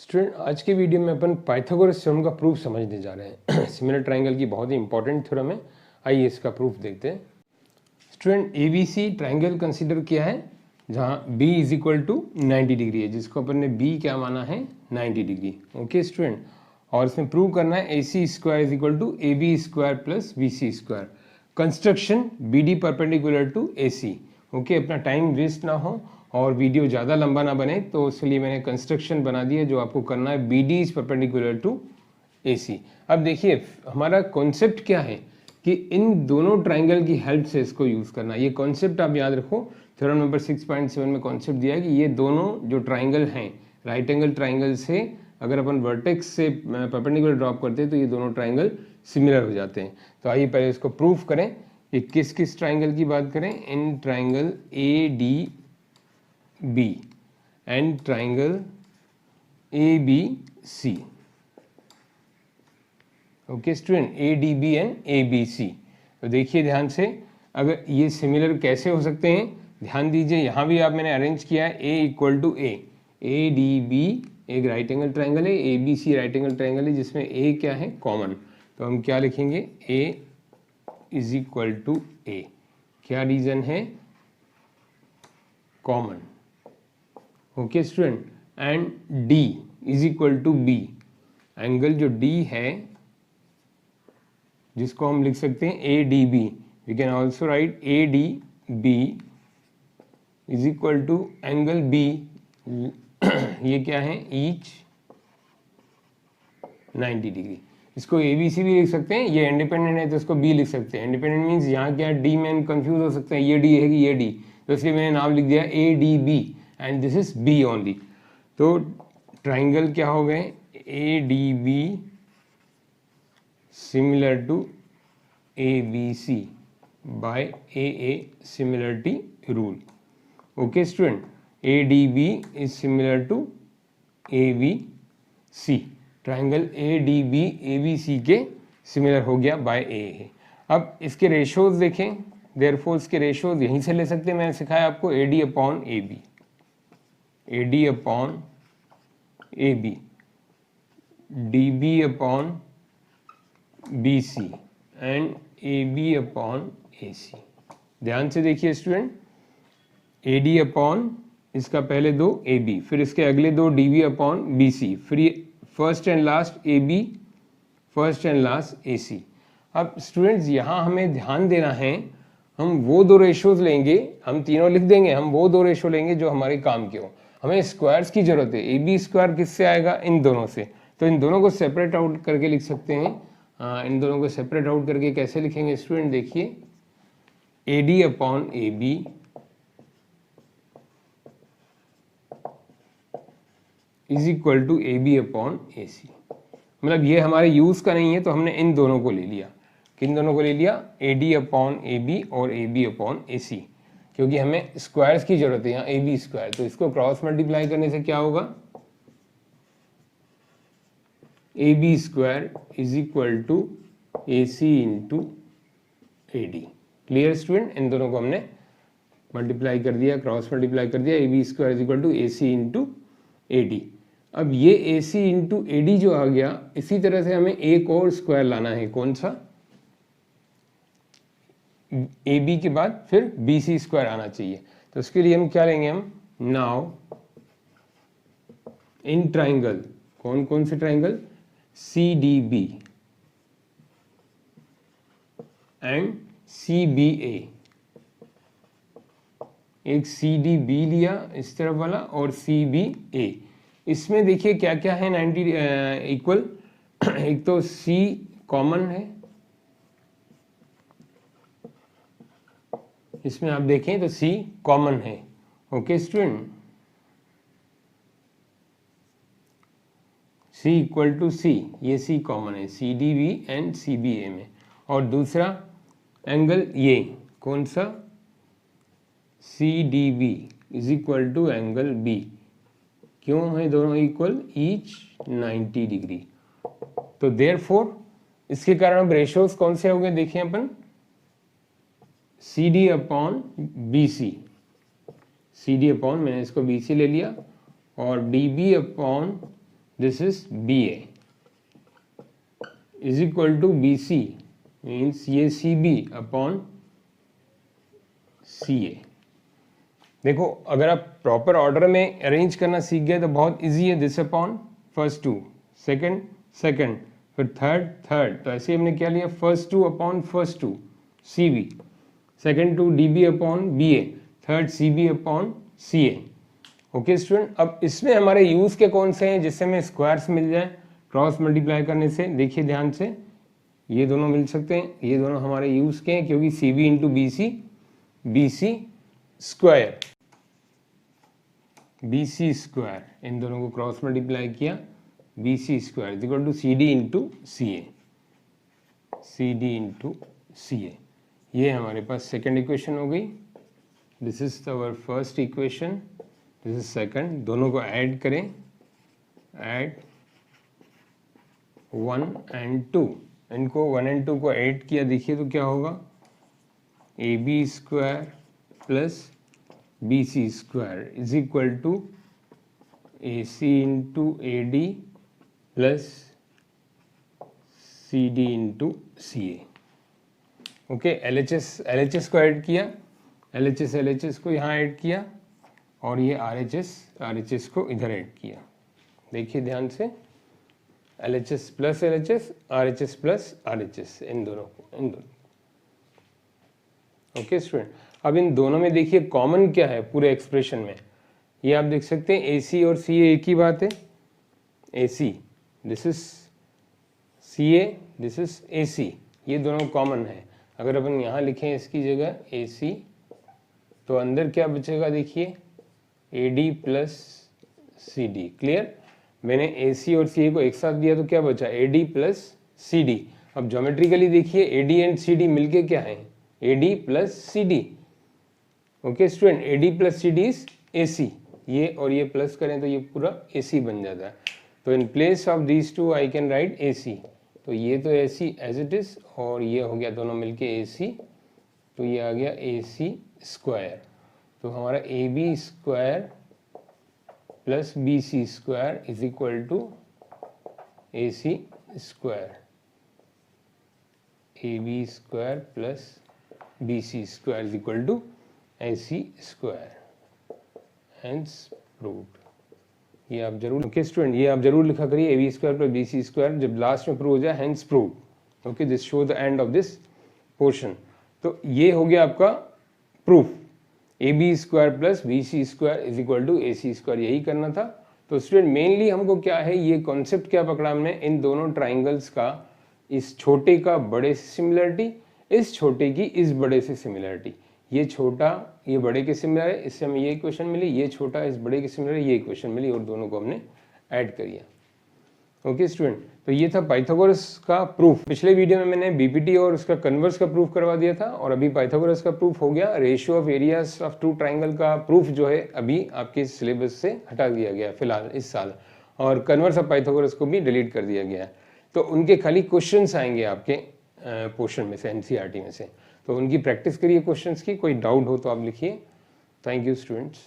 Student, आज के video में अपन पाइथागोरस थ्योरम का प्रूफ समझने जा रहे हैं। सिमिलर ट्राइंगल की बहुत ही इंपॉर्टेंट थ्योरम है। आइए इसका प्रूफ देखते हैं। स्टूडेंट, एबीसी ट्राइंगल कंसीडर किया है जहाँ B is equal to 90 degree है, जिसको अपन ने बी क्या माना है 90 डिग्री। ओके स्टूडेंट, और इसमें प्रूव करना है A C square is equal to A B square plus B C square. Construction B D perpendicular to A C. Okay, अपना टाइम वेस्ट ना हो और वीडियो ज़्यादा लंबा ना बने, तो इसलिए मैंने कंस्ट्रक्शन बना दिया। जो आपको करना है B D is perpendicular to A C. अब देखिए हमारा कॉन्सेप्ट क्या है कि इन दोनों ट्राइंगल की हेल्प से इसको यूज़ करना। ये कॉन्सेप्ट आप याद रखो, थ्योरम नंबर 6.7 में कॉन्सेप्ट दिया है कि ये दोनों जो ट्राइंगल हैं, राइट एंगल ट्राइंगल से अगर अपन वर्टेक्स से परपेंडिकुलर ड्रॉप करते हैं तो ये दोनों ट्राइंगल सिमिलर हो जाते हैं। तो आइए पहले इसको प्रूफ करें कि किस किस ट्राइंगल की बात करें। In triangle A D B and triangle A B C. Okay student, A D B and A B C. तो देखिए ध्यान से, अगर ये सिमिलर कैसे हो सकते हैं, ध्यान दीजिए। यहाँ भी आप मैंने अरेंज किया है A equal to A D B एक राइट एंगल ट्राइंगल है, A B C right angle triangle है, जिसमें ए क्या है कॉमन। तो हम क्या लिखेंगे, A is equal to A. क्या रीजन है, common. Okay student, and D is equal to B. Angle जो डी है जिसको हम लिख सकते हैं A D B, we can also write A D B is equal to angle B. ये क्या है, ईच 90 डिग्री। इसको ए बी सी भी लिख सकते हैं, ये इंडिपेंडेंट है तो इसको बी लिख सकते हैं। इंडिपेंडेंट मीन्स यहाँ क्या डी में कंफ्यूज हो सकते हैं, ये डी है कि ये डी, तो इसलिए मैंने नाम लिख दिया A D B and this is B only. तो ट्राइंगल क्या हो गए, A D B similar to ABC by AA similarity rule. Okay student, ADB is similar to ABC. Triangle ADB ABC के सिमिलर हो गया बाय AA। अब इसके ratios देखें, देयरफॉर इसके रेशोज यहीं से ले सकते हैं। मैंने सिखाया आपको AD upon AB, AD upon AB, DB upon BC and AB upon AC। ध्यान से देखिए स्टूडेंट, AD अपॉन इसका पहले दो AB, फिर इसके अगले दो DB अपॉन BC, फिर first and last AB, first and last AC। अब स्टूडेंट्स यहाँ हमें ध्यान देना है, हम वो दो रेशोज लेंगे, हम तीनों लिख देंगे, हम वो दो रेशो लेंगे जो हमारे काम के हो। हमें स्क्वायर्स की जरूरत है। AB स्क्वायर किससे आएगा, इन दोनों से। तो इन दोनों को सेपरेट आउट करके लिख सकते हैं। इन दोनों को सेपरेट आउट करके कैसे लिखेंगे स्टूडेंट, देखिए AD upon AB is equal to AB upon AC। मतलब ये हमारे यूज का नहीं है, तो हमने इन दोनों को ले लिया। किन दोनों को ले लिया, AD अपॉन AB और AB अपॉन AC, क्योंकि हमें स्क्वायर्स की जरूरत है यहाँ AB स्क्वायर। तो इसको क्रॉस मल्टीप्लाई करने से क्या होगा, AB square is equal to AC into AD। Clear student, इन दोनों को हमने मल्टीप्लाई कर दिया, क्रॉस मल्टीप्लाई कर दिया। AB square is equal to AC into AD। अब ये AC इंटू AD जो आ गया, इसी तरह से हमें एक और स्क्वायर लाना है। कौन सा, AB के बाद फिर BC स्क्वायर आना चाहिए। तो उसके लिए हम क्या लेंगे, हम नाउ इन ट्राइंगल, कौन कौन से ट्राइंगल, CDB एंड CBA। एक CDB लिया इस तरफ वाला और CBA। इसमें देखिए क्या क्या है 90 इक्वल। एक तो C कॉमन है, इसमें आप देखें तो C कॉमन है। Okay student, C equal to C, ये C कॉमन है CDB एंड CBA में। और दूसरा एंगल ये कौन सा, CDB is equal to angle B। क्यों है दोनों इक्वल, ईच 90 डिग्री। तो देयरफॉर इसके कारण अब रेशोज कौन से हो गए, देखिए अपन CD upon BC, CD upon मैंने इसको BC ले लिया, और DB upon this is BA is equal to BC means ये CB अपॉन CA। देखो अगर आप प्रॉपर ऑर्डर में अरेंज करना सीख गए तो बहुत इजी है। This upon first to, second second, फिर थर्ड थर्ड, तो ऐसे हमने क्या लिया, first to upon first to CB, second to DB upon BA, third CB upon CA। Okay student, अब इसमें हमारे यूज के कौन से हैं जिससे हमें स्क्वायर्स मिल जाए क्रॉस मल्टीप्लाई करने से। देखिए ध्यान से, ये दोनों मिल सकते हैं, ये दोनों हमारे यूज के हैं क्योंकि CB into BC square, BC square, इन दोनों को क्रॉस मल्टीप्लाई किया, BC square is equal to CD into CA। ये हमारे पास सेकंड इक्वेशन हो गई। This is our first equation, this is second. दोनों को ऐड करें, ऐड 1 and 2, इनको 1 and 2 को ऐड किया, देखिए तो क्या होगा, AB square plus BC square is equal to AC into AD plus CD into CA। Okay, LHS को ऐड किया, LHS को यहाँ ऐड किया, और ये RHS को इधर ऐड किया। देखिए ध्यान से, LHS plus LHS, RHS plus RHS, इन दोनों। ओके स्टूडेंट, अब इन दोनों में देखिए कॉमन क्या है पूरे एक्सप्रेशन में, ये आप देख सकते हैं AC और CA एक ही बात है। AC, this is CA, this is AC, ये दोनों कॉमन है। अगर अपन यहाँ लिखें इसकी जगह AC, तो अंदर क्या बचेगा, देखिए AD प्लस CD। क्लियर, मैंने AC और CA को एक साथ दिया तो क्या बचा, AD प्लस CD। अब ज्योमेट्रिकली देखिए AD एंड CD मिलके क्या है, AD plus CD। Okay student, AD plus CD is AC, ये और ये प्लस करें तो ये पूरा AC बन जाता है। तो in place of these two I can write AC, तो ये तो AC एज इट इज, और ये हो गया दोनों मिलके AC, तो ये आ गया AC स्क्वायर। तो हमारा AB square plus BC square is equal to AC square, AB square plus BC square is equal to AC square, hence proved. ये आप जरूर, ओके स्टूडेंट, ये आप जरूर लिखा करिए, AB square plus BC square, जब लास्ट में प्रूव हो जाए, hence proved. Okay, this show the end of this portion. तो ये हो गया आपका proof, AB square plus BC square is equal to AC square, यही करना था। तो स्टूडेंट मेनली हमको क्या है, ये कॉन्सेप्ट क्या पकड़ा हमने, इन दोनों ट्राइंगल्स का, इस छोटे का बड़े से सिमिलरिटी, इस छोटे की इस बड़े से सिमिलरिटी। ये छोटा ये बड़े के सिमिलर है, इससे हमें ये इक्वेशन मिली, ये छोटा इस बड़े के सिमिलर है, ये इक्वेशन मिली, और दोनों को हमने ऐड कर दिया। ओके स्टूडेंट, तो ये था पाइथागोरस का प्रूफ। पिछले वीडियो में मैंने BPT और उसका कन्वर्स का प्रूफ करवा दिया था, और अभी पाइथागोरस का प्रूफ हो गया। Ratio of areas of two triangle का प्रूफ जो है अभी आपके सिलेबस से हटा दिया गया फिलहाल इस साल, और कन्वर्स ऑफ पाइथागोरस को भी डिलीट कर दिया गया है। तो उनके खाली क्वेश्चंस आएंगे आपके पोर्शन में से, NCERT में से, तो उनकी प्रैक्टिस करिए क्वेश्चंस की। कोई डाउट हो तो आप लिखिए। Thank you students.